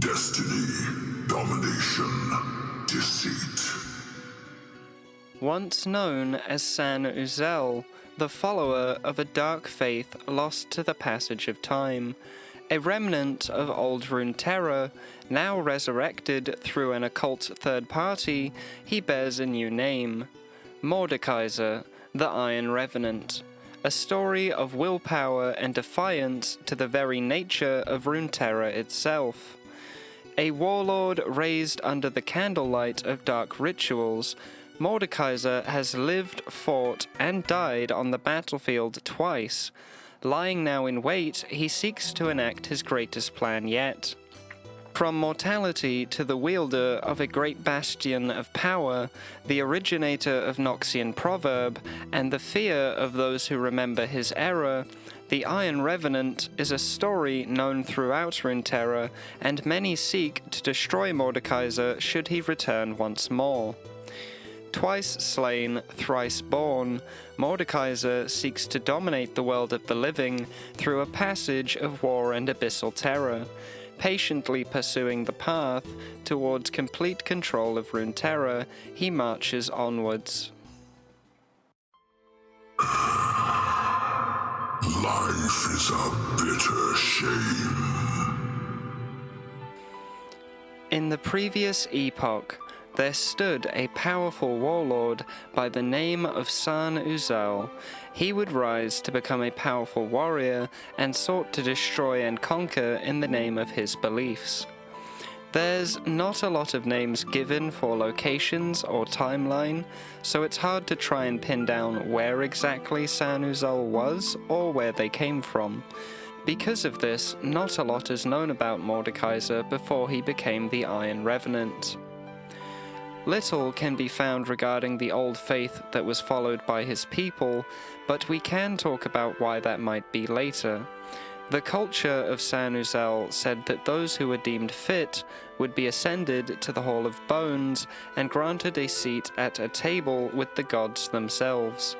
Destiny, domination, deceit. Once known as Sahn-Uzal, the follower of a dark faith lost to the passage of time, a remnant of old Runeterra, now resurrected through an occult third party, he bears a new name: Mordekaiser, the Iron Revenant, a story of willpower and defiance to the very nature of Runeterra itself. A warlord raised under the candlelight of dark rituals, Mordekaiser has lived, fought, and died on the battlefield twice. Lying now in wait, he seeks to enact his greatest plan yet. From mortality to the wielder of a great bastion of power, the originator of Noxian proverb, and the fear of those who remember his error, the Iron Revenant is a story known throughout Runeterra, and many seek to destroy Mordekaiser should he return once more. Twice slain, thrice born, Mordekaiser seeks to dominate the world of the living through a passage of war and abyssal terror, patiently pursuing the path towards complete control of Runeterra. He marches onwards. Life is a bitter shame. In the previous epoch, there stood a powerful warlord by the name of Sahn-Uzal. He would rise to become a powerful warrior and sought to destroy and conquer in the name of his beliefs. There's not a lot of names given for locations or timeline, so it's hard to try and pin down where exactly Sahn-Uzal was or where they came from. Because of this, not a lot is known about Mordekaiser before he became the Iron Revenant. Little can be found regarding the old faith that was followed by his people, but we can talk about why that might be later. The culture of Sahn-Uzal said that those who were deemed fit would be ascended to the Hall of Bones and granted a seat at a table with the gods themselves.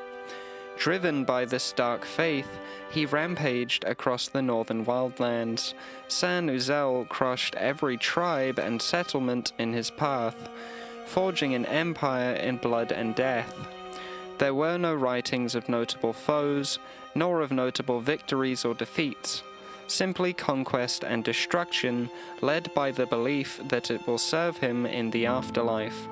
Driven by this dark faith, he rampaged across the northern wildlands. Sahn-Uzal crushed every tribe and settlement in his path, forging an empire in blood and death. There were no writings of notable foes, nor of notable victories or defeats, simply conquest and destruction, led by the belief that it will serve him in the afterlife.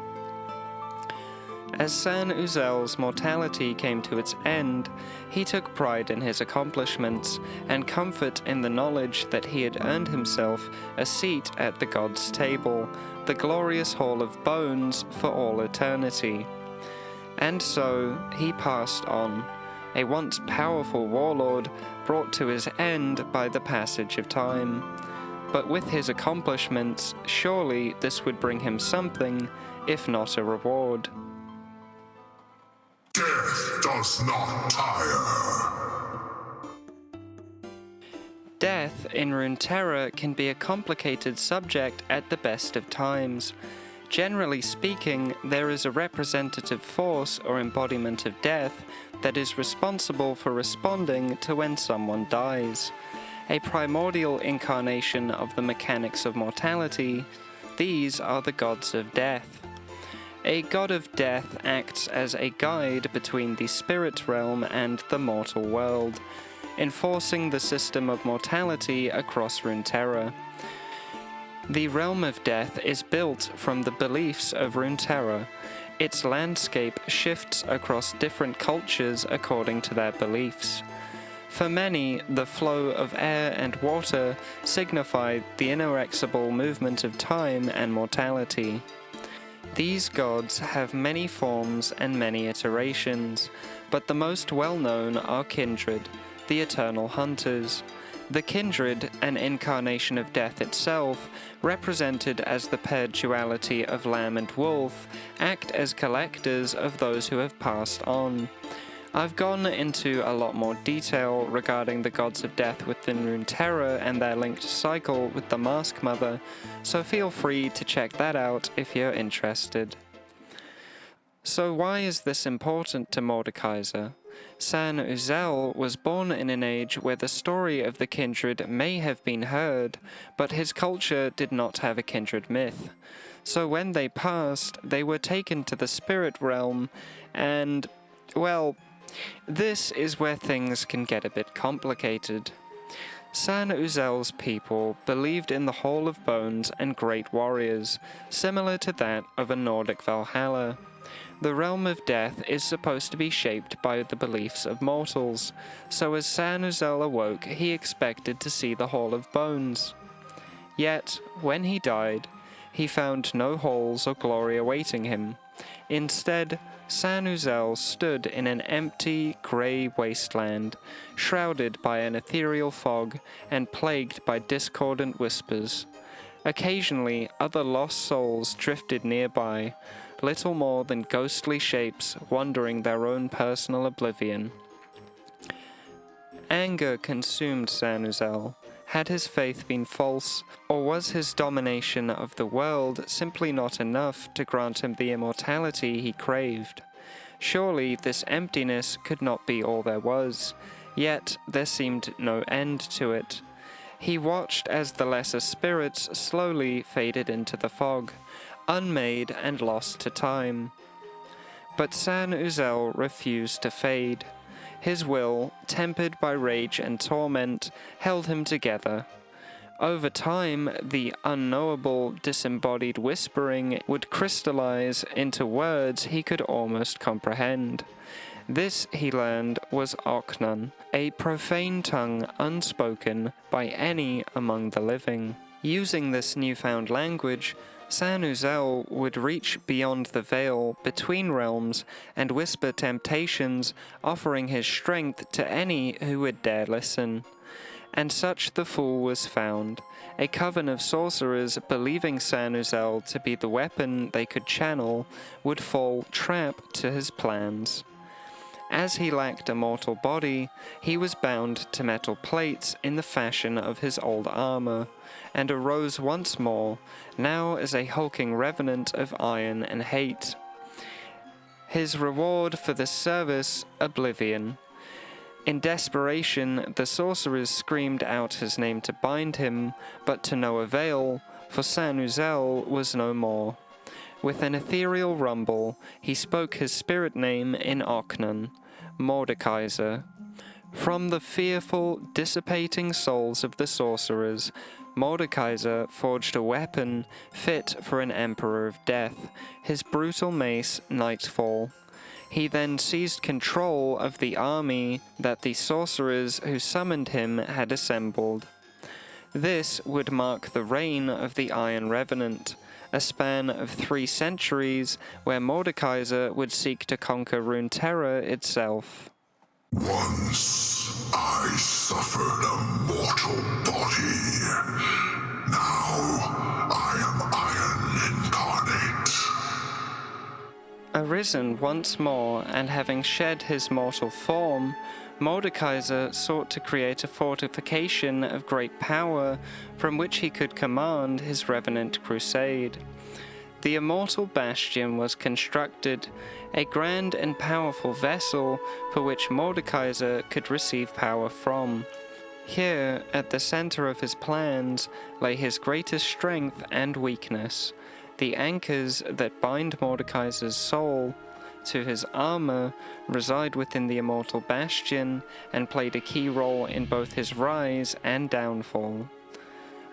As Sahn-Uzal's mortality came to its end, he took pride in his accomplishments, and comfort in the knowledge that he had earned himself a seat at the gods' table, the glorious Hall of Bones, for all eternity. And so he passed on, a once powerful warlord brought to his end by the passage of time. But with his accomplishments, surely this would bring him something, if not a reward. Death does not tire. Death in Runeterra can be a complicated subject at the best of times. Generally speaking, there is a representative force or embodiment of death that is responsible for responding to when someone dies. A primordial incarnation of the mechanics of mortality. These are the gods of death. A god of death acts as a guide between the spirit realm and the mortal world, enforcing the system of mortality across Runeterra. The realm of death is built from the beliefs of Runeterra. Its landscape shifts across different cultures according to their beliefs. For many, the flow of air and water signify the inexorable movement of time and mortality. These gods have many forms and many iterations, but the most well-known are Kindred, the eternal hunters. The Kindred, an incarnation of death itself, represented as the paired duality of lamb and wolf, act as collectors of those who have passed on. I've gone into a lot more detail regarding the gods of death within Runeterra and their linked cycle with the Mask Mother, so feel free to check that out if you're interested. So why is this important to Mordekaiser? Sahn-Uzal was born in an age where the story of the kindred may have been heard, but his culture did not have a kindred myth. So when they passed, they were taken to the spirit realm, and, well, this is where things can get a bit complicated. Sahn-Uzal's people believed in the Hall of Bones and great warriors, similar to that of a Nordic Valhalla. The realm of death is supposed to be shaped by the beliefs of mortals, so as Sahn-Uzal awoke, he expected to see the Hall of Bones. Yet, when he died, he found no halls or glory awaiting him. Instead, Sahn-Uzal stood in an empty, grey wasteland, shrouded by an ethereal fog and plagued by discordant whispers. Occasionally, other lost souls drifted nearby, little more than ghostly shapes wandering their own personal oblivion. Anger consumed Sahn-Uzal. Had his faith been false, or was his domination of the world simply not enough to grant him the immortality he craved? Surely this emptiness could not be all there was, yet there seemed no end to it. He watched as the lesser spirits slowly faded into the fog, unmade and lost to time. But Sahn-Uzal refused to fade. His will, tempered by rage and torment, held him together. Over time, the unknowable, disembodied whispering would crystallize into words he could almost comprehend. This, he learned, was Ochnun, a profane tongue unspoken by any among the living. Using this newfound language, Sahn-Uzal would reach beyond the veil between realms and whisper temptations, offering his strength to any who would dare listen. And such the fool was found, a coven of sorcerers believing Sahn-Uzal to be the weapon they could channel would fall trap to his plans. As he lacked a mortal body, he was bound to metal plates in the fashion of his old armor, and arose once more, now as a hulking revenant of iron and hate. His reward for this service, oblivion. In desperation, the sorcerers screamed out his name to bind him, but to no avail, for Sahn-Uzal was no more. With an ethereal rumble, he spoke his spirit name in Ochnun, Mordekaiser. From the fearful, dissipating souls of the sorcerers, Mordekaiser forged a weapon fit for an emperor of death, his brutal mace Nightfall. He then seized control of the army that the sorcerers who summoned him had assembled. This would mark the reign of the Iron Revenant, a span of 3 centuries where Mordekaiser would seek to conquer Runeterra itself. Once I suffered a mortal body. Now I am Iron Incarnate. Arisen once more, and having shed his mortal form, Mordekaiser sought to create a fortification of great power from which he could command his revenant crusade. The Immortal Bastion was constructed, a grand and powerful vessel for which Mordekaiser could receive power from. Here, at the center of his plans, lay his greatest strength and weakness, the anchors that bind Mordekaiser's soul to his armor reside within the Immortal Bastion and played a key role in both his rise and downfall.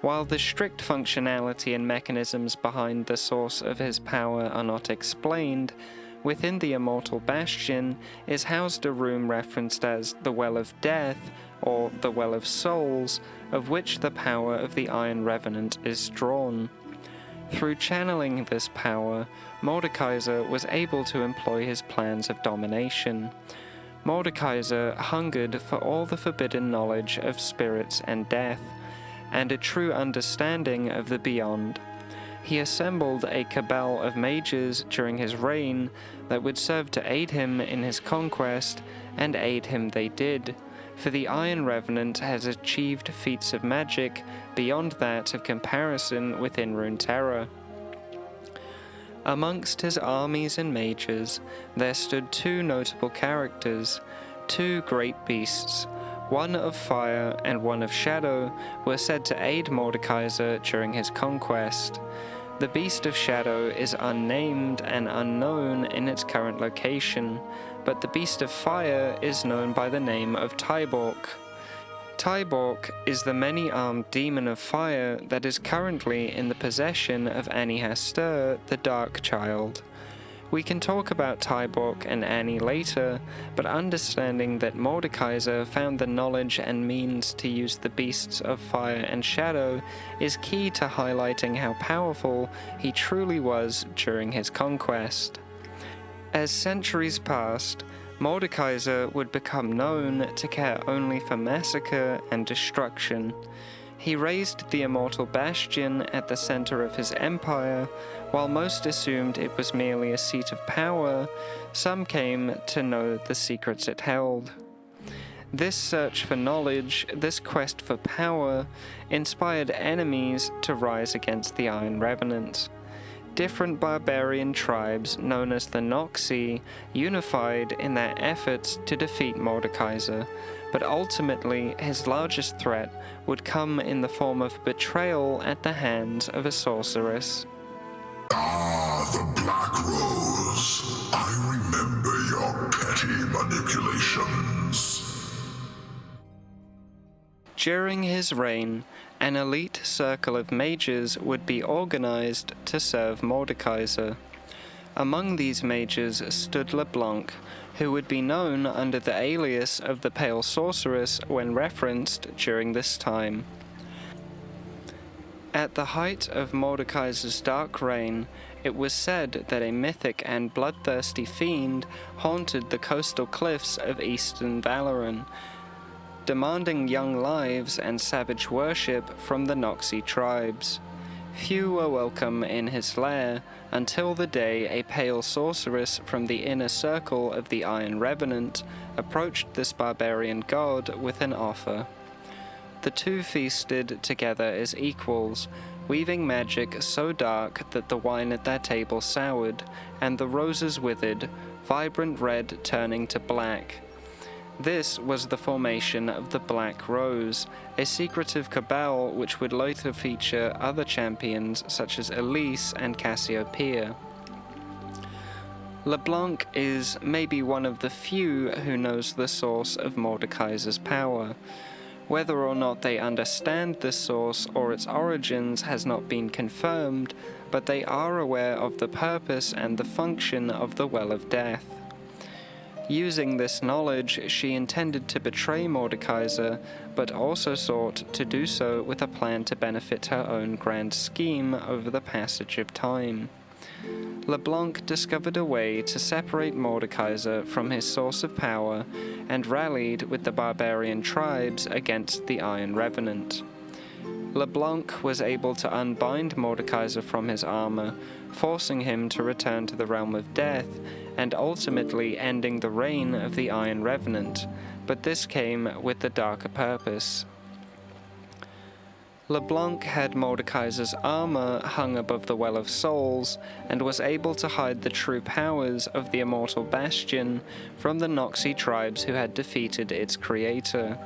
While the strict functionality and mechanisms behind the source of his power are not explained, within the Immortal Bastion is housed a room referenced as the Well of Death, or the Well of Souls, of which the power of the Iron Revenant is drawn. Through channeling this power, Mordekaiser was able to employ his plans of domination. Mordekaiser hungered for all the forbidden knowledge of spirits and death, and a true understanding of the beyond. He assembled a cabal of mages during his reign that would serve to aid him in his conquest, and aid him they did, for the Iron Revenant has achieved feats of magic beyond that of comparison within Runeterra. Amongst his armies and mages, there stood 2 notable characters, Two great beasts, one of fire and one of shadow, were said to aid Mordekaiser during his conquest. The beast of shadow is unnamed and unknown in its current location, but the beast of fire is known by the name of Tybaulk. Tybaulk is the many-armed demon of fire that is currently in the possession of Annie Hastur, the Dark Child. We can talk about Tybaulk and Annie later, but understanding that Mordekaiser found the knowledge and means to use the beasts of fire and shadow is key to highlighting how powerful he truly was during his conquest. As centuries passed, Mordekaiser would become known to care only for massacre and destruction. He raised the Immortal Bastion at the center of his empire. While most assumed it was merely a seat of power, some came to know the secrets it held. This search for knowledge, this quest for power, inspired enemies to rise against the Iron Revenant. Different barbarian tribes known as the Noxus unified in their efforts to defeat Mordekaiser, but ultimately his largest threat would come in the form of betrayal at the hands of a sorceress. Ah, the Black Rose. I remember your petty manipulations. During his reign, an elite circle of mages would be organized to serve Mordekaiser. Among these mages stood Leblanc, who would be known under the alias of the Pale Sorceress when referenced during this time. At the height of Mordekaiser's dark reign, it was said that a mythic and bloodthirsty fiend haunted the coastal cliffs of eastern Valoran, demanding young lives and savage worship from the Noxus tribes. Few were welcome in his lair until the day a pale sorceress from the inner circle of the Iron Revenant approached this barbarian god with an offer. The two feasted together as equals, weaving magic so dark that the wine at their table soured, and the roses withered, vibrant red turning to black. This was the formation of the Black Rose, a secretive cabal which would later feature other champions such as Elise and Cassiopeia. Leblanc is maybe one of the few who knows the source of Mordekaiser's power. Whether or not they understand this source or its origins has not been confirmed, but they are aware of the purpose and the function of the Well of Death. Using this knowledge, she intended to betray Mordekaiser, but also sought to do so with a plan to benefit her own grand scheme over the passage of time. Leblanc discovered a way to separate Mordekaiser from his source of power and rallied with the barbarian tribes against the Iron Revenant. Leblanc was able to unbind Mordekaiser from his armor, forcing him to return to the realm of death and ultimately ending the reign of the Iron Revenant, but this came with the darker purpose. Leblanc had Mordekaiser's armor hung above the Well of Souls and was able to hide the true powers of the Immortal Bastion from the Noxus tribes who had defeated its creator.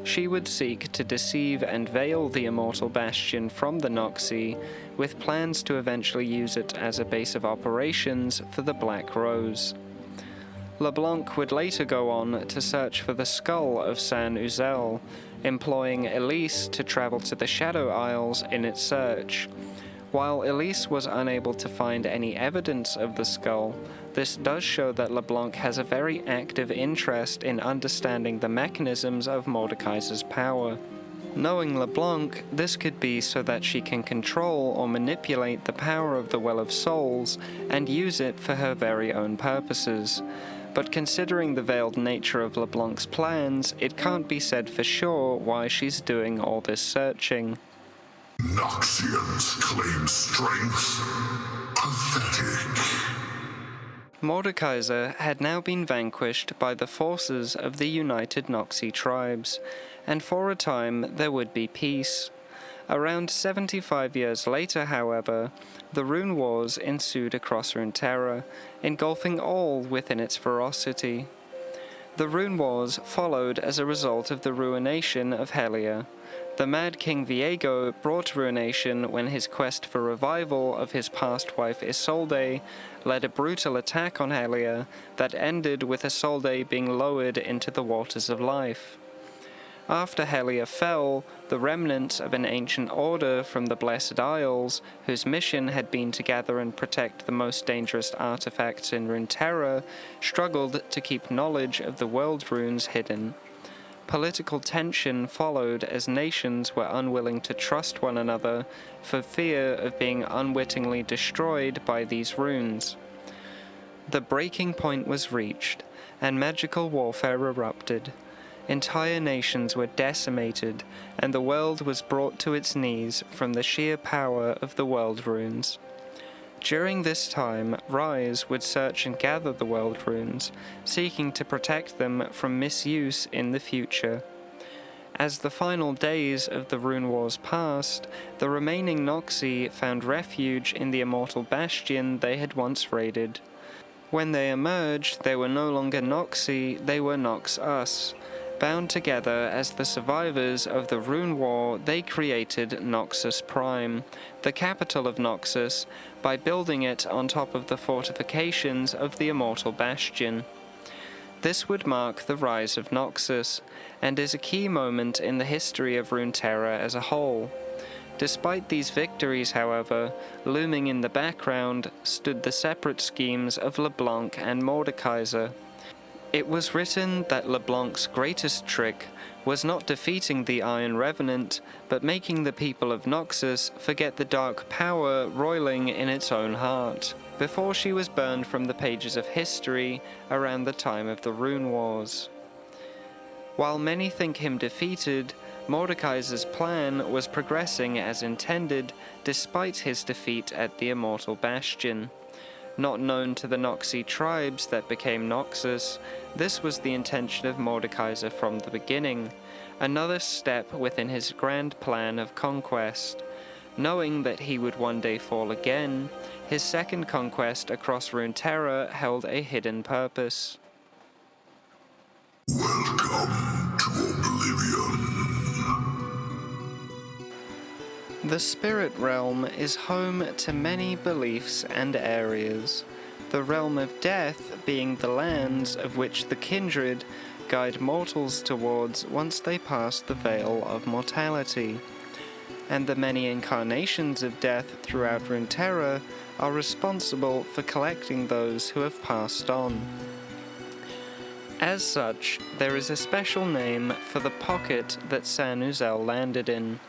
She would seek to deceive and veil the Immortal Bastion from the Noxus, with plans to eventually use it as a base of operations for the Black Rose. Leblanc would later go on to search for the skull of Sahn-Uzal, employing Elise to travel to the Shadow Isles in its search. While Elise was unable to find any evidence of the skull, this does show that Leblanc has a very active interest in understanding the mechanisms of Mordekaiser's power. Knowing Leblanc, this could be so that she can control or manipulate the power of the Well of Souls and use it for her very own purposes. But considering the veiled nature of Leblanc's plans, it can't be said for sure why she's doing all this searching. Noxians claim strength. Pathetic. Mordekaiser had now been vanquished by the forces of the united Noxus tribes, and for a time there would be peace. Around 75 years later, however, the Rune Wars ensued across Runeterra, engulfing all within its ferocity. The Rune Wars followed as a result of the ruination of Hellia. The Mad King Veigar brought ruination when his quest for revival of his past wife Isolde led a brutal attack on Hellia that ended with Isolde being lowered into the waters of life. After Hellia fell, the remnants of an ancient order from the Blessed Isles, whose mission had been to gather and protect the most dangerous artifacts in Runeterra, struggled to keep knowledge of the world runes hidden. Political tension followed as nations were unwilling to trust one another for fear of being unwittingly destroyed by these runes. The breaking point was reached, and magical warfare erupted. Entire nations were decimated, and the world was brought to its knees from the sheer power of the world runes. During this time, Rise would search and gather the world runes, seeking to protect them from misuse in the future. As the final days of the Rune Wars passed, the remaining Noxi found refuge in the Immortal Bastion they had once raided. When they emerged, they were no longer Noxi, they were Noxus. Bound together as the survivors of the Rune War, they created Noxus Prime, the capital of Noxus, by building it on top of the fortifications of the Immortal Bastion. This would mark the rise of Noxus, and is a key moment in the history of Runeterra as a whole. Despite these victories, however, looming in the background stood the separate schemes of Leblanc and Mordekaiser. It was written that Leblanc's greatest trick was not defeating the Iron Revenant, but making the people of Noxus forget the dark power roiling in its own heart, before she was burned from the pages of history around the time of the Rune Wars. While many think him defeated, Mordekaiser's plan was progressing as intended despite his defeat at the Immortal Bastion. Not known to the Noxi tribes that became Noxus, this was the intention of Mordekaiser from the beginning, another step within his grand plan of conquest. Knowing that he would one day fall again, his second conquest across Runeterra held a hidden purpose. Welcome to Oblivion. The Spirit Realm is home to many beliefs and areas, the Realm of Death being the lands of which the Kindred guide mortals towards once they pass the veil of mortality, and the many incarnations of death throughout Runeterra are responsible for collecting those who have passed on. As such, there is a special name for the pocket that Sahn-Uzal landed in.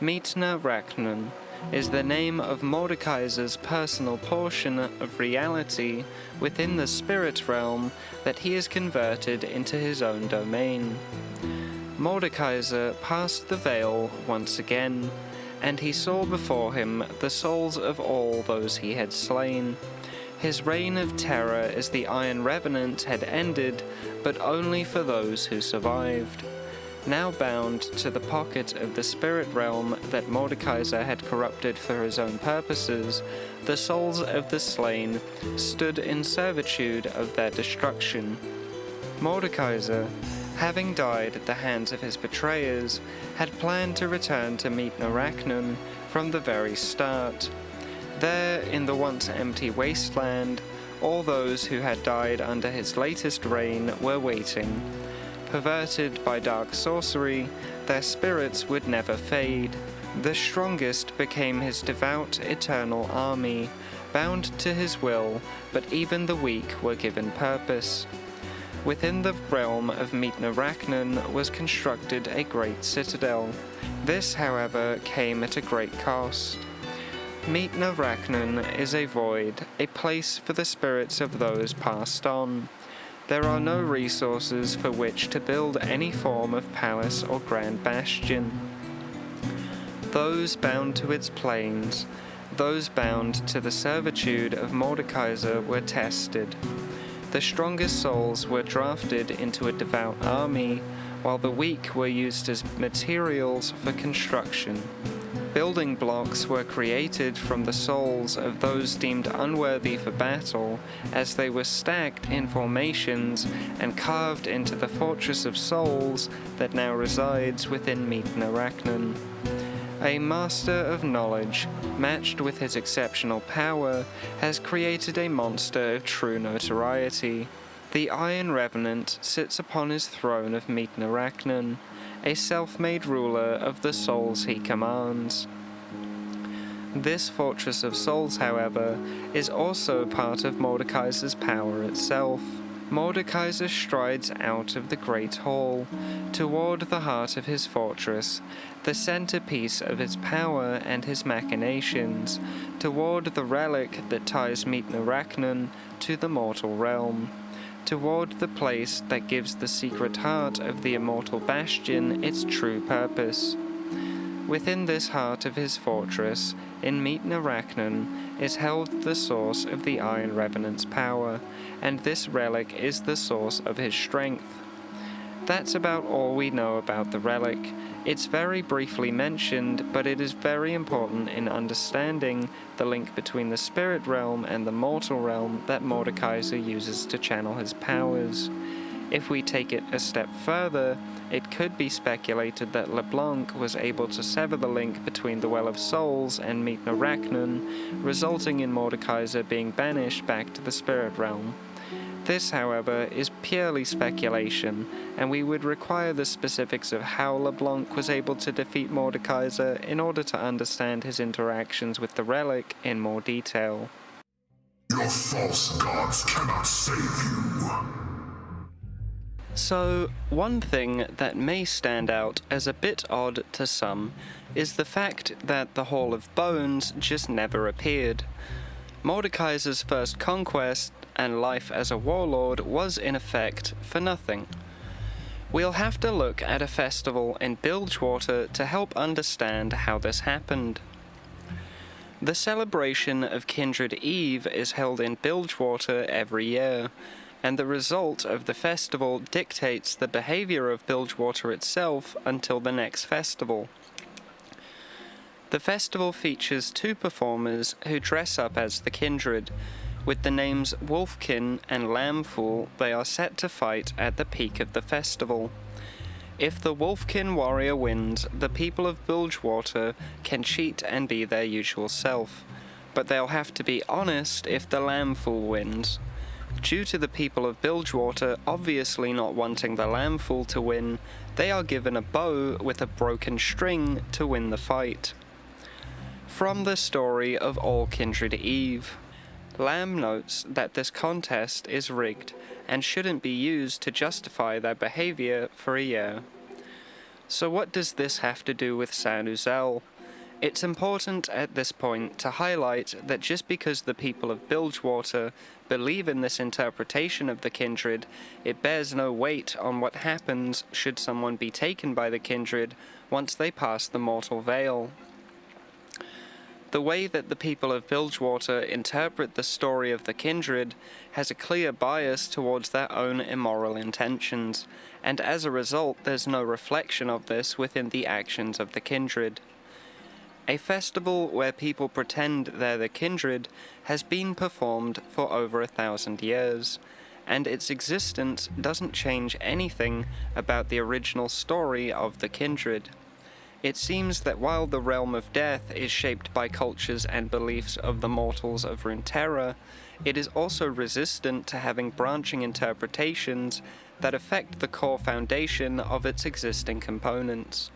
Mitna Rachnun is the name of Mordekaiser's personal portion of reality within the spirit realm that he has converted into his own domain. Mordekaiser passed the veil once again, and he saw before him the souls of all those he had slain. His reign of terror as the Iron Revenant had ended, but only for those who survived. Now bound to the pocket of the spirit realm that Mordekaiser had corrupted for his own purposes, the souls of the slain stood in servitude of their destruction. Mordekaiser, having died at the hands of his betrayers, had planned to return to Mitna Rachnun from the very start. There, in the once empty wasteland, all those who had died under his latest reign were waiting. Perverted by dark sorcery, their spirits would never fade. The strongest became his devout, eternal army, bound to his will, but even the weak were given purpose. Within the realm of Mitna Rachnun was constructed a great citadel. This, however, came at a great cost. Mitna Rachnun is a void, a place for the spirits of those passed on. There are no resources for which to build any form of palace or grand bastion. Those bound to its plains, those bound to the servitude of Mordekaiser were tested. The strongest souls were drafted into a devout army, while the weak were used as materials for construction. Building blocks were created from the souls of those deemed unworthy for battle, as they were stacked in formations and carved into the Fortress of Souls that now resides within Mitna Rachnun. A master of knowledge, matched with his exceptional power, has created a monster of true notoriety. The Iron Revenant sits upon his throne of Mitna Rachnun, a self-made ruler of the souls he commands. This Fortress of Souls, however, is also part of Mordekaiser's power itself. Mordekaiser strides out of the Great Hall, toward the heart of his fortress, the centerpiece of his power and his machinations, toward the relic that ties Mitna Rachnun to the mortal realm, toward the place that gives the secret heart of the Immortal Bastion its true purpose. Within this heart of his fortress, in Mitna Rachnun, is held the source of the Iron Revenant's power, and this relic is the source of his strength. That's about all we know about the relic. It's very briefly mentioned, but it is very important in understanding the link between the spirit realm and the mortal realm that Mordekaiser uses to channel his powers. If we take it a step further, it could be speculated that Leblanc was able to sever the link between the Well of Souls and Mitna Rachnun, resulting in Mordekaiser being banished back to the spirit realm. This, however, is purely speculation, and we would require the specifics of how Leblanc was able to defeat Mordekaiser in order to understand his interactions with the relic in more detail. Your false gods cannot save you. So, one thing that may stand out as a bit odd to some is the fact that the Hall of Bones just never appeared. Mordekaiser's first conquest and life as a warlord was in effect for nothing. We'll have to look at a festival in Bilgewater to help understand how this happened. The celebration of Kindred Eve is held in Bilgewater every year, and the result of the festival dictates the behavior of Bilgewater itself until the next festival. The festival features two performers who dress up as the Kindred. With the names Wolfkin and Lambfool, they are set to fight at the peak of the festival. If the Wolfkin warrior wins, the people of Bilgewater can cheat and be their usual self, but they'll have to be honest if the Lambfool wins. Due to the people of Bilgewater obviously not wanting the Lambfool to win, they are given a bow with a broken string to win the fight. From the story of All Kindred Eve, Lamb notes that this contest is rigged and shouldn't be used to justify their behavior for a year. So what does this have to do with Sahn-Uzal? It's important at this point to highlight that just because the people of Bilgewater believe in this interpretation of the Kindred, it bears no weight on what happens should someone be taken by the Kindred once they pass the mortal veil. The way that the people of Bilgewater interpret the story of the Kindred has a clear bias towards their own immoral intentions, and as a result there's no reflection of this within the actions of the Kindred. A festival where people pretend they're the Kindred has been performed for over 1,000 years, and its existence doesn't change anything about the original story of the Kindred. It seems that while the realm of death is shaped by cultures and beliefs of the mortals of Runeterra, it is also resistant to having branching interpretations that affect the core foundation of its existing components.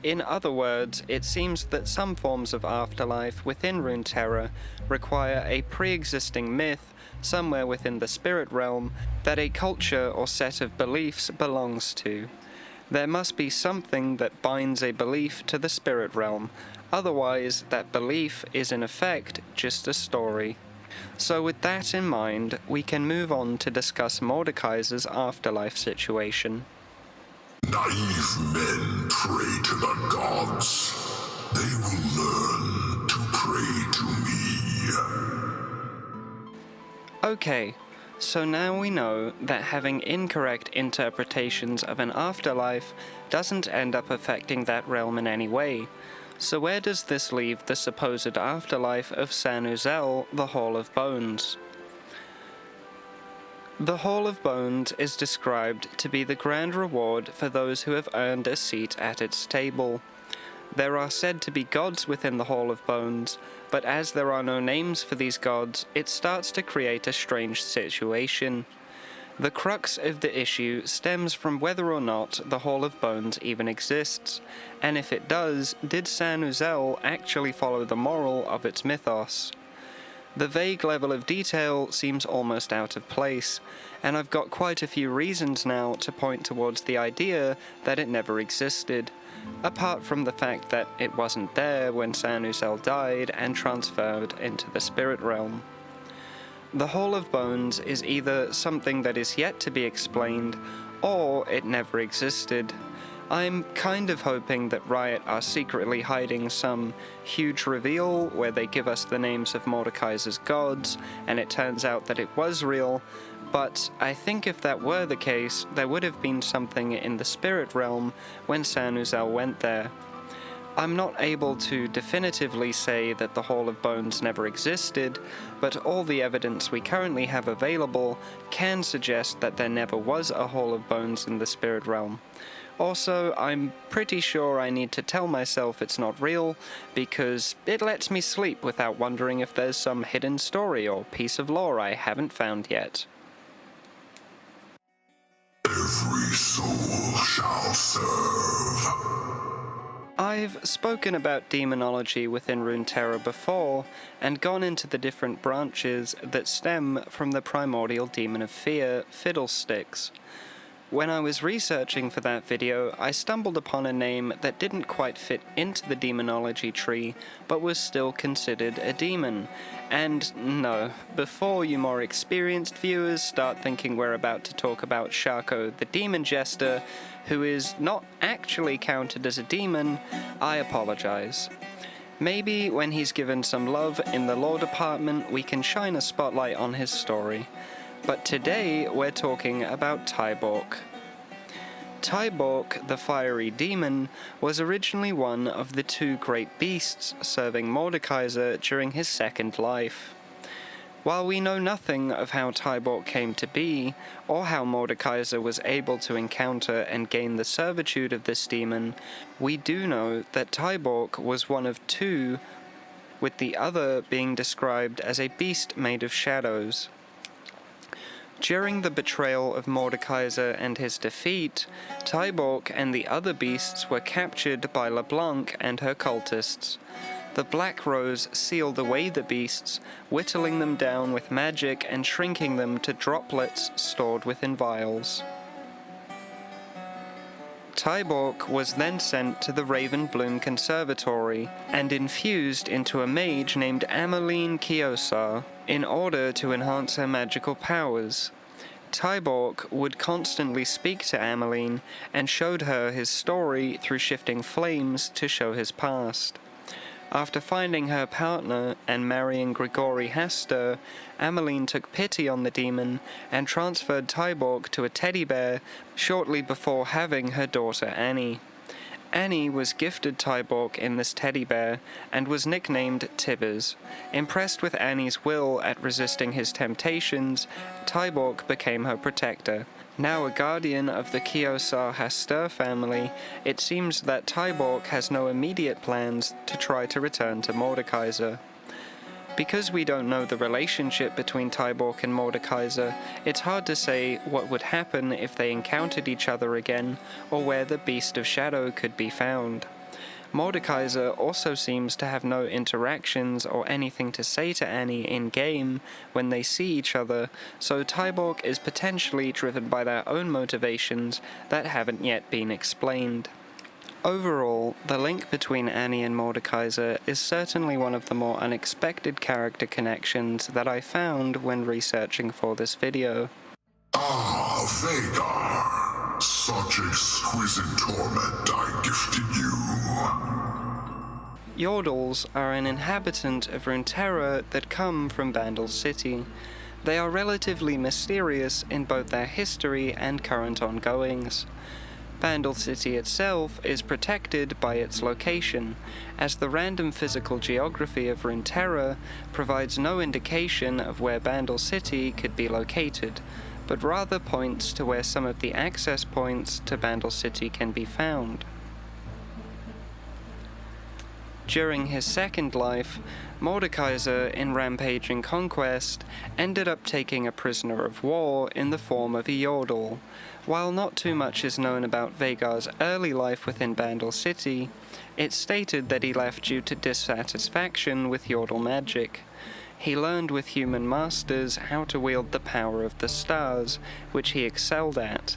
In other words, it seems that some forms of afterlife within Runeterra require a pre-existing myth somewhere within the spirit realm that a culture or set of beliefs belongs to. There must be something that binds a belief to the spirit realm, otherwise that belief is in effect just a story. So with that in mind, we can move on to discuss Mordekaiser's afterlife situation. Naive men pray to the gods. They will learn to pray to me. Okay, so now we know that having incorrect interpretations of an afterlife doesn't end up affecting that realm in any way. So where does this leave the supposed afterlife of Sahn-Uzal, the Hall of Bones? The Hall of Bones is described to be the grand reward for those who have earned a seat at its table. There are said to be gods within the Hall of Bones, but as there are no names for these gods, it starts to create a strange situation. The crux of the issue stems from whether or not the Hall of Bones even exists, and if it does, did Sahn-Uzal actually follow the moral of its mythos? The vague level of detail seems almost out of place, and I've got quite a few reasons now to point towards the idea that it never existed, apart from the fact that it wasn't there when Sahn-Uzal died and transferred into the spirit realm. The Hall of Bones is either something that is yet to be explained, or it never existed. I'm kind of hoping that Riot are secretly hiding some huge reveal where they give us the names of Mordekaiser's gods, and it turns out that it was real, but I think if that were the case, there would have been something in the spirit realm when Sahn-Uzal went there. I'm not able to definitively say that the Hall of Bones never existed, but all the evidence we currently have available can suggest that there never was a Hall of Bones in the spirit realm. Also, I'm pretty sure I need to tell myself it's not real, because it lets me sleep without wondering if there's some hidden story or piece of lore I haven't found yet. Every soul shall serve. I've spoken about demonology within Runeterra before, and gone into the different branches that stem from the primordial demon of fear, Fiddlesticks. When I was researching for that video, I stumbled upon a name that didn't quite fit into the demonology tree, but was still considered a demon. And no, before you more experienced viewers start thinking we're about to talk about Shako the Demon Jester, who is not actually counted as a demon, I apologize. Maybe when he's given some love in the lore department, we can shine a spotlight on his story. But today we're talking about Tybaulk. Tybaulk, the fiery demon, was originally one of the two great beasts serving Mordekaiser during his second life. While we know nothing of how Tybaulk came to be, or how Mordekaiser was able to encounter and gain the servitude of this demon, we do know that Tybaulk was one of two, with the other being described as a beast made of shadows. During the betrayal of Mordekaiser and his defeat, Tybaulk and the other beasts were captured by Leblanc and her cultists. The Black Rose sealed away the beasts, whittling them down with magic and shrinking them to droplets stored within vials. Tybaulk was then sent to the Ravenbloom Conservatory and infused into a mage named Ameline Kiosar in order to enhance her magical powers. Tybaulk would constantly speak to Ameline and showed her his story through shifting flames to show his past. After finding her partner and marrying Grigori Hastur, Ameline took pity on the demon and transferred Tybaulk to a teddy bear shortly before having her daughter Annie. Annie was gifted Tybaulk in this teddy bear and was nicknamed Tibbers. Impressed with Annie's will at resisting his temptations, Tybaulk became her protector. Now a guardian of the Kiosar Hastur family, it seems that Tybaulk has no immediate plans to try to return to Mordekaiser. Because we don't know the relationship between Tybaulk and Mordekaiser, it's hard to say what would happen if they encountered each other again, or where the Beast of Shadow could be found. Mordekaiser also seems to have no interactions or anything to say to Annie in-game when they see each other, so Tybaulk is potentially driven by their own motivations that haven't yet been explained. Overall, the link between Annie and Mordekaiser is certainly one of the more unexpected character connections that I found when researching for this video. Ah, Veigar. Such exquisite torment I gifted you. Yordles are an inhabitant of Runeterra that come from Vandal City. They are relatively mysterious in both their history and current ongoings. Bandle City itself is protected by its location, as the random physical geography of Runeterra provides no indication of where Bandle City could be located, but rather points to where some of the access points to Bandle City can be found. During his second life, Mordekaiser, in rampaging conquest, ended up taking a prisoner of war in the form of a Yordle. While not too much is known about Veigar's early life within Bandle City, it's stated that he left due to dissatisfaction with Yordle magic. He learned with human masters how to wield the power of the stars, which he excelled at.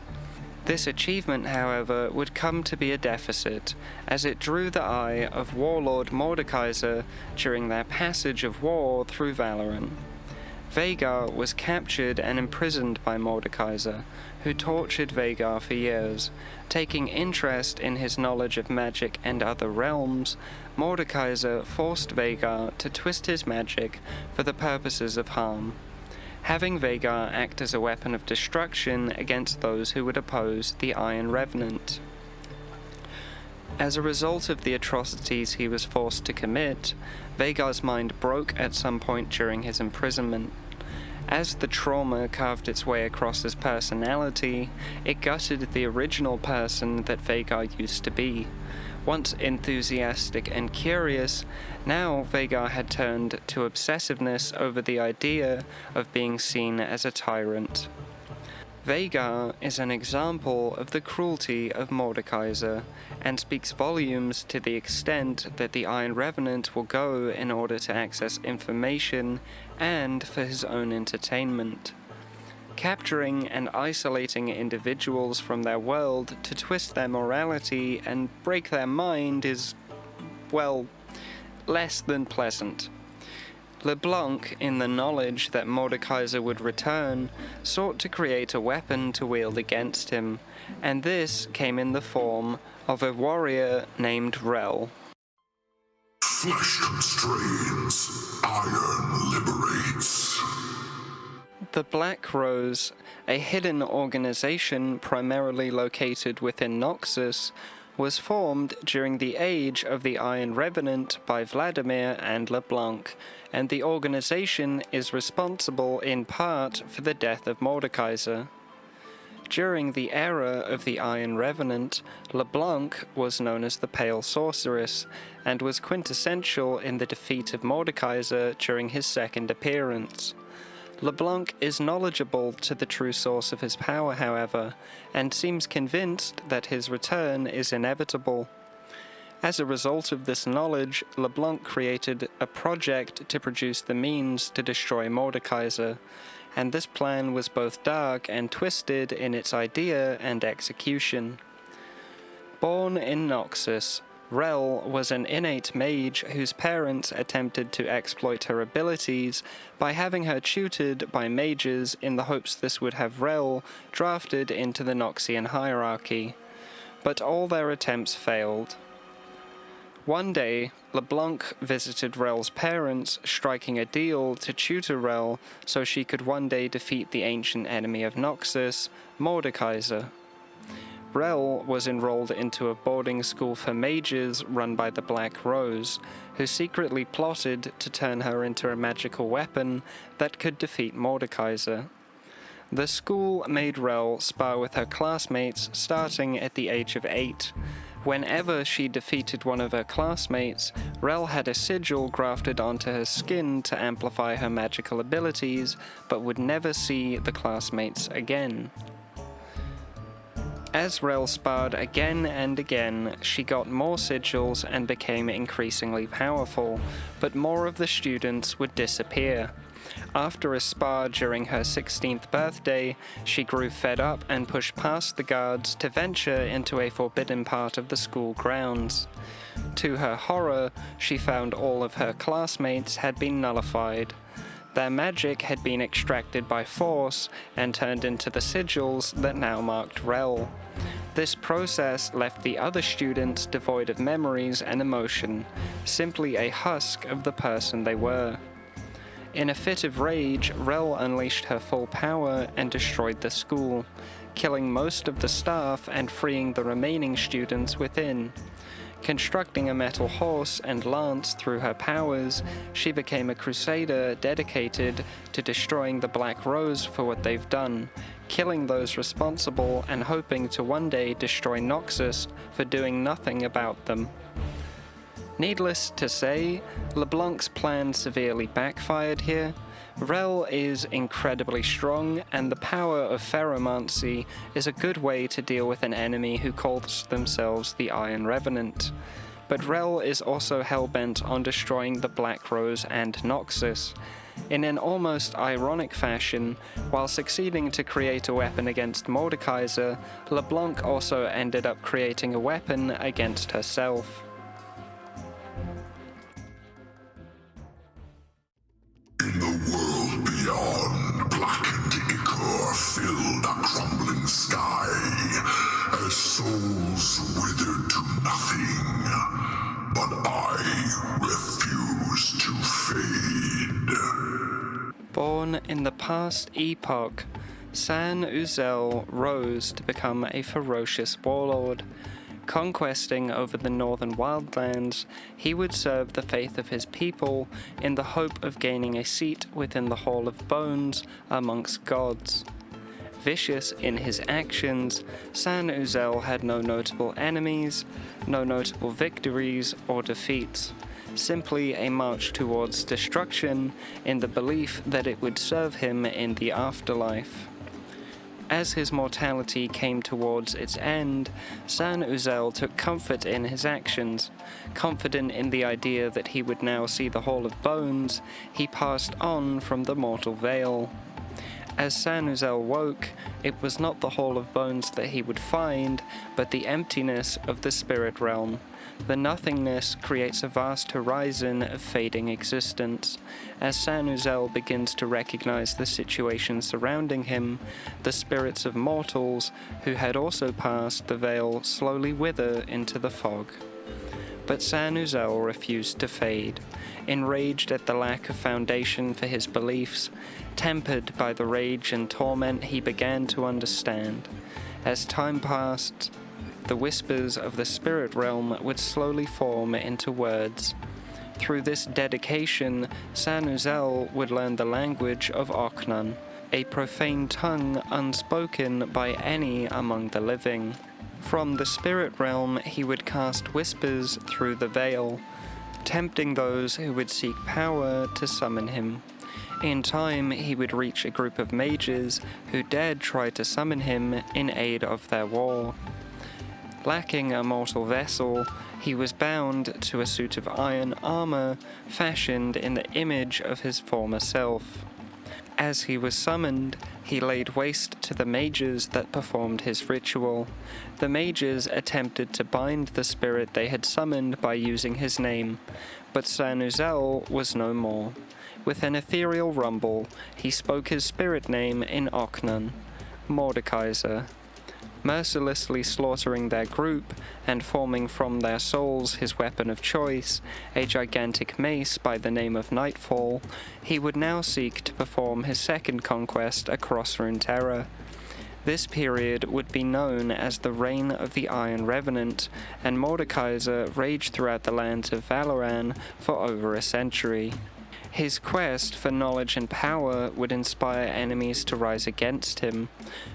This achievement, however, would come to be a deficit, as it drew the eye of Warlord Mordekaiser during their passage of war through Valoran. Veigar was captured and imprisoned by Mordekaiser, who tortured Veigar for years. Taking interest in his knowledge of magic and other realms, Mordekaiser forced Veigar to twist his magic for the purposes of harm, having Veigar act as a weapon of destruction against those who would oppose the Iron Revenant. As a result of the atrocities he was forced to commit, Veigar's mind broke at some point during his imprisonment. As the trauma carved its way across his personality, it gutted the original person that Veigar used to be. Once enthusiastic and curious, now Veigar had turned to obsessiveness over the idea of being seen as a tyrant. Veigar is an example of the cruelty of Mordekaiser, and speaks volumes to the extent that the Iron Revenant will go in order to access information and for his own entertainment. Capturing and isolating individuals from their world to twist their morality and break their mind is, well, less than pleasant. Leblanc, in the knowledge that Mordekaiser would return, sought to create a weapon to wield against him, and this came in the form of a warrior named Rell. Flesh constrains, iron liberates. The Black Rose, a hidden organization primarily located within Noxus, was formed during the Age of the Iron Revenant by Vladimir and Leblanc, and the organization is responsible in part for the death of Mordekaiser. During the era of the Iron Revenant, Leblanc was known as the Pale Sorceress, and was quintessential in the defeat of Mordekaiser during his second appearance. Leblanc is knowledgeable to the true source of his power, however, and seems convinced that his return is inevitable. As a result of this knowledge, Leblanc created a project to produce the means to destroy Mordekaiser, and this plan was both dark and twisted in its idea and execution. Born in Noxus, Rell was an innate mage whose parents attempted to exploit her abilities by having her tutored by mages in the hopes this would have Rell drafted into the Noxian hierarchy, but all their attempts failed. One day, Leblanc visited Rell's parents, striking a deal to tutor Rell so she could one day defeat the ancient enemy of Noxus, Mordekaiser. Rell was enrolled into a boarding school for mages run by the Black Rose, who secretly plotted to turn her into a magical weapon that could defeat Mordekaiser. The school made Rell spar with her classmates starting at the age of 8. Whenever she defeated one of her classmates, Rell had a sigil grafted onto her skin to amplify her magical abilities, but would never see the classmates again. As Rell sparred again and again, she got more sigils and became increasingly powerful, but more of the students would disappear. After a spar during her 16th birthday, she grew fed up and pushed past the guards to venture into a forbidden part of the school grounds. To her horror, she found all of her classmates had been nullified. Their magic had been extracted by force and turned into the sigils that now marked Rell. This process left the other students devoid of memories and emotion, simply a husk of the person they were. In a fit of rage, Rell unleashed her full power and destroyed the school, killing most of the staff and freeing the remaining students within. Constructing a metal horse and lance through her powers, she became a crusader dedicated to destroying the Black Rose for what they've done, killing those responsible and hoping to one day destroy Noxus for doing nothing about them. Needless to say, Leblanc's plan severely backfired here. Rell is incredibly strong, and the power of Ferromancy is a good way to deal with an enemy who calls themselves the Iron Revenant. But Rell is also hellbent on destroying the Black Rose and Noxus. In an almost ironic fashion, while succeeding to create a weapon against Mordekaiser, Leblanc also ended up creating a weapon against herself. In the world beyond, blackened ichor filled a crumbling sky, as souls withered to nothing. But I refuse to fade. Born in the past epoch, Sahn-Uzal rose to become a ferocious warlord. Conquesting over the northern wildlands, he would serve the faith of his people in the hope of gaining a seat within the Hall of Bones amongst gods. Vicious in his actions, Sahn-Uzal had no notable enemies, no notable victories or defeats, simply a march towards destruction in the belief that it would serve him in the afterlife. As his mortality came towards its end, Sahn-Uzal took comfort in his actions. Confident in the idea that he would now see the Hall of Bones, he passed on from the mortal veil. As Sahn-Uzal woke, it was not the Hall of Bones that he would find, but the emptiness of the spirit realm. The nothingness creates a vast horizon of fading existence. As Sahn-Uzal begins to recognize the situation surrounding him, the spirits of mortals who had also passed the veil slowly wither into the fog. But Sahn-Uzal refused to fade. Enraged at the lack of foundation for his beliefs, tempered by the rage and torment he began to understand. As time passed, the whispers of the spirit realm would slowly form into words. Through this dedication, Sahn-Uzal would learn the language of Ochnun, a profane tongue unspoken by any among the living. From the spirit realm, he would cast whispers through the veil, tempting those who would seek power to summon him. In time, he would reach a group of mages who dared try to summon him in aid of their war. Lacking a mortal vessel, he was bound to a suit of iron armor fashioned in the image of his former self. As he was summoned, he laid waste to the mages that performed his ritual. The mages attempted to bind the spirit they had summoned by using his name, but Sahn-Uzal was no more. With an ethereal rumble, he spoke his spirit name in Ochnun, Mordekaiser. Mercilessly slaughtering their group and forming from their souls his weapon of choice, a gigantic mace by the name of Nightfall, he would now seek to perform his second conquest across Runeterra. This period would be known as the Reign of the Iron Revenant, and Mordekaiser raged throughout the lands of Valoran for over a century. His quest for knowledge and power would inspire enemies to rise against him.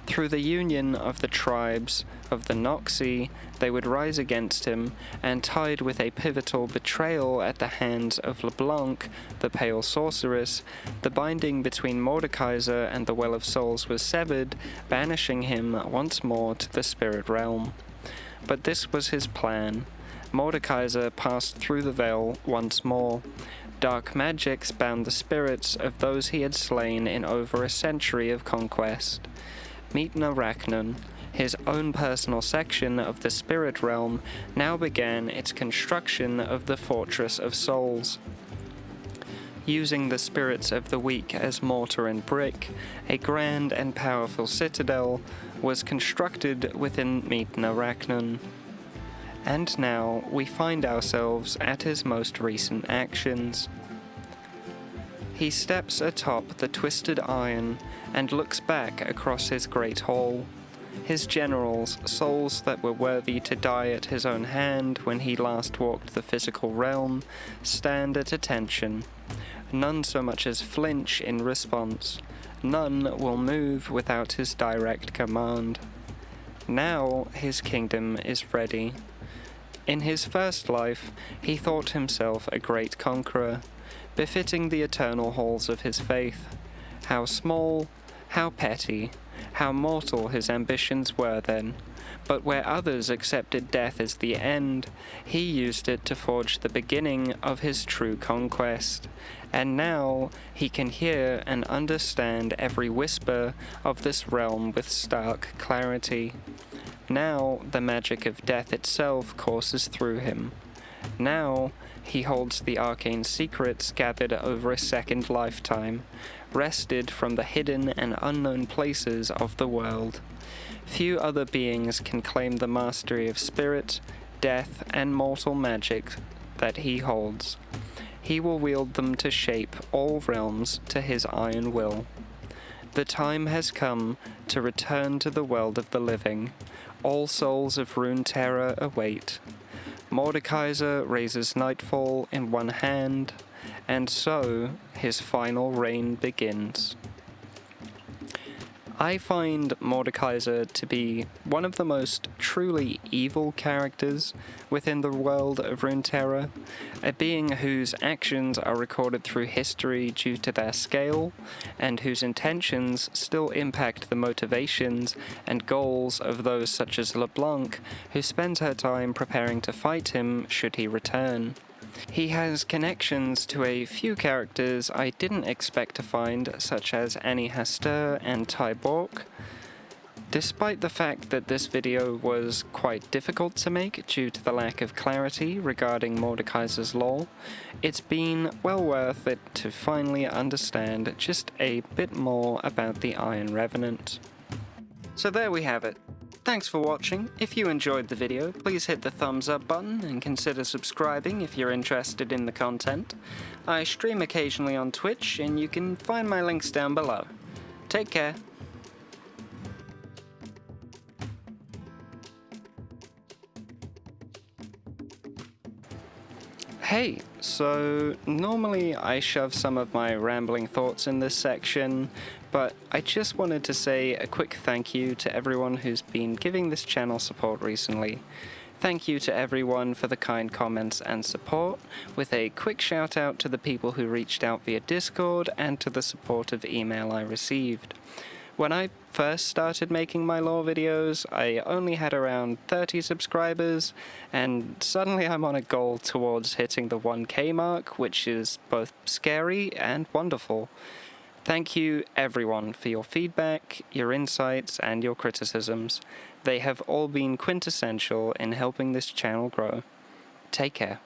Through the union of the tribes of the Noxus, they would rise against him, and tied with a pivotal betrayal at the hands of Leblanc, the Pale Sorceress, the binding between Mordekaiser and the Well of Souls was severed, banishing him once more to the spirit realm. But this was his plan. Mordekaiser passed through the veil once more. Dark magics bound the spirits of those he had slain in over a century of conquest. Mitna Rachnun, his own personal section of the spirit realm, now began its construction of the Fortress of Souls. Using the spirits of the weak as mortar and brick, a grand and powerful citadel was constructed within Mitna Rachnun. And now we find ourselves at his most recent actions. He steps atop the twisted iron and looks back across his great hall. His generals, souls that were worthy to die at his own hand when he last walked the physical realm, stand at attention. None so much as flinch in response. None will move without his direct command. Now his kingdom is ready. In his first life, he thought himself a great conqueror, befitting the eternal halls of his faith. How small, how petty, how mortal his ambitions were then, but where others accepted death as the end, he used it to forge the beginning of his true conquest. And now he can hear and understand every whisper of this realm with stark clarity. Now the magic of death itself courses through him. Now he holds the arcane secrets gathered over a second lifetime, wrested from the hidden and unknown places of the world. Few other beings can claim the mastery of spirit, death, and mortal magic that he holds. He will wield them to shape all realms to his iron will. The time has come to return to the world of the living. All souls of Runeterra await. Mordekaiser raises nightfall in one hand, and so his final reign begins. I find Mordekaiser to be one of the most truly evil characters within the world of Runeterra, a being whose actions are recorded through history due to their scale, and whose intentions still impact the motivations and goals of those such as Leblanc, who spends her time preparing to fight him should he return. He has connections to a few characters I didn't expect to find, such as Annie and Tybaulk. Despite the fact that this video was quite difficult to make due to the lack of clarity regarding Mordekaiser's lore, it's been well worth it to finally understand just a bit more about the Iron Revenant. So there we have it. Thanks for watching. If you enjoyed the video, please hit the thumbs up button and consider subscribing if you're interested in the content. I stream occasionally on Twitch, and you can find my links down below. Take care. Hey, so normally I shove some of my rambling thoughts in this section, but I just wanted to say a quick thank you to everyone who's been giving this channel support recently. Thank you to everyone for the kind comments and support, with a quick shout out to the people who reached out via Discord and to the supportive email I received. When I first started making my lore videos, I only had around 30 subscribers, and suddenly I'm on a goal towards hitting the 1K mark, which is both scary and wonderful. Thank you everyone for your feedback, your insights, and your criticisms. They have all been quintessential in helping this channel grow. Take care.